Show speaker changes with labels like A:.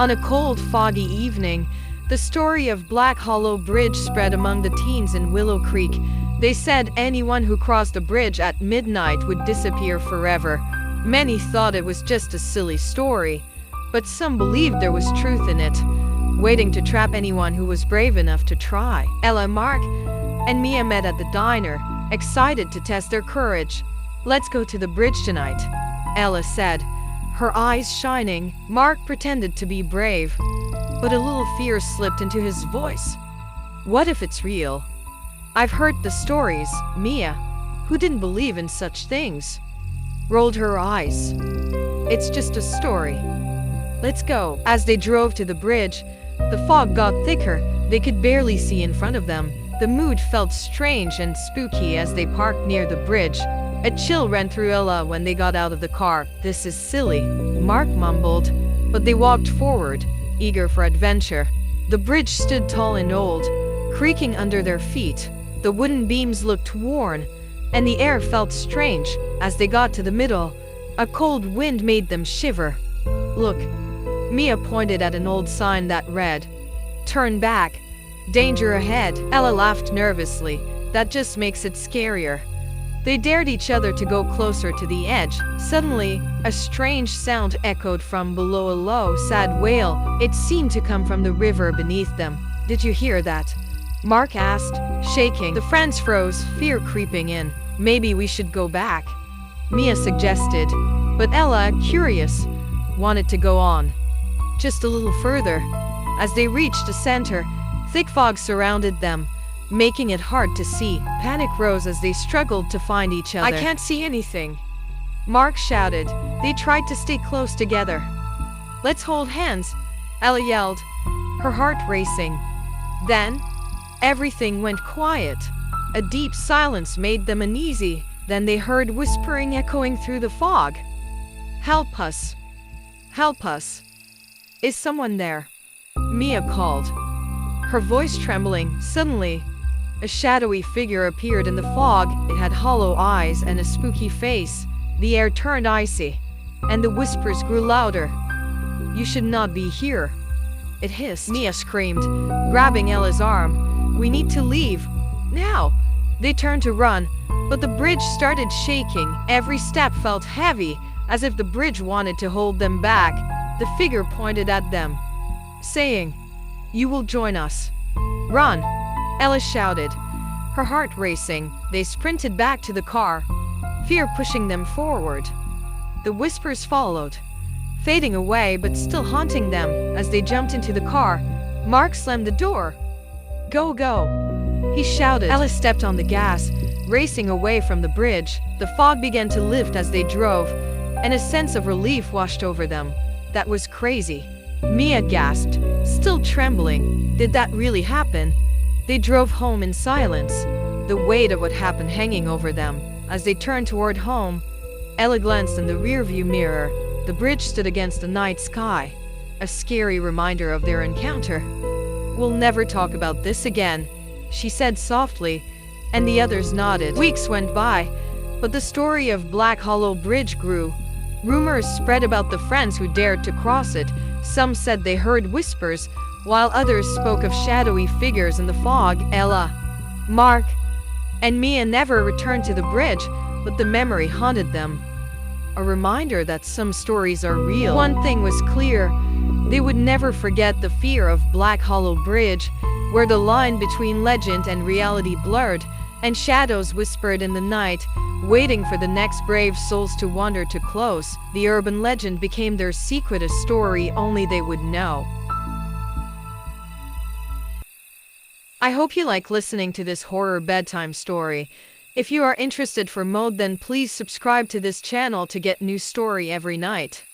A: On a cold, foggy evening, the story of Black Hollow Bridge spread among the teens in Willow Creek. They said anyone who crossed the bridge at midnight would disappear forever. Many thought it was just a silly story, but some believed there was truth in it, waiting to trap anyone who was brave enough to try. Ella, Mark, and Mia met at the diner, excited to test their courage. "Let's go to the bridge tonight," Ella said, her eyes shining. Mark pretended to be brave, but a little fear slipped into his voice. "What if it's real? I've heard the stories." Mia, who didn't believe in such things, rolled her eyes. "It's just a story. Let's go." As they drove to the bridge, the fog got thicker. They could barely see in front of them. The mood felt strange and spooky as they parked near the bridge. A chill ran through Ella when they got out of the car. "This is silly," Mark mumbled, but they walked forward, eager for adventure. The bridge stood tall and old, creaking under their feet. The wooden beams looked worn, and the air felt strange. As they got to the middle, a cold wind made them shiver. "Look," Mia pointed at an old sign that read, "Turn back. Danger ahead." Ella laughed nervously. "That just makes it scarier." They dared each other to go closer to the edge. Suddenly, a strange sound echoed from below, a low, sad wail. It seemed to come from the river beneath them. "Did you hear that?" Mark asked, shaking. The friends froze, fear creeping in. "Maybe we should go back," Mia suggested, but Ella, curious, wanted to go on. Just a little further. As they reached the center, thick fog surrounded them, making it hard to see. Panic rose as they struggled to find each other. "I can't see anything," Mark shouted. They tried to stay close together. "Let's hold hands," Ella yelled, her heart racing. Then, everything went quiet. A deep silence made them uneasy. Then they heard whispering echoing through the fog. "Help us! Help us! Is someone there?" Mia called, her voice trembling. Suddenly, a shadowy figure appeared in the fog. It had hollow eyes and a spooky face. The air turned icy, and the whispers grew louder. "You should not be here," it hissed. Mia screamed, grabbing Ella's arm. "We need to leave. Now!" They turned to run, but the bridge started shaking. Every step felt heavy, as if the bridge wanted to hold them back. The figure pointed at them, saying, "You will join us. Run!" Ella shouted, her heart racing. They sprinted back to the car, fear pushing them forward. The whispers followed, fading away but still haunting them. As they jumped into the car, Mark slammed the door. "Go, go!" he shouted. Ella stepped on the gas, racing away from the bridge. The fog began to lift as they drove, and a sense of relief washed over them. "That was crazy," Mia gasped, still trembling. "Did that really happen?" They drove home in silence, the weight of what happened hanging over them. As they turned toward home, Ella glanced in the rearview mirror. The bridge stood against the night sky, a scary reminder of their encounter. "We'll never talk about this again," she said softly, and the others nodded. Weeks went by, but the story of Black Hollow Bridge grew. Rumors spread about the friends who dared to cross it. Some said they heard whispers, while others spoke of shadowy figures in the fog. Ella, Mark, and Mia never returned to the bridge, but the memory haunted them. A reminder that some stories are real. One thing was clear: they would never forget the fear of Black Hollow Bridge, where the line between legend and reality blurred, and shadows whispered in the night, waiting for the next brave souls to wander too close. The urban legend became their secret, a story only they would know. I hope you like listening to this horror bedtime story. If you are interested for more, then please subscribe to this channel to get new story every night.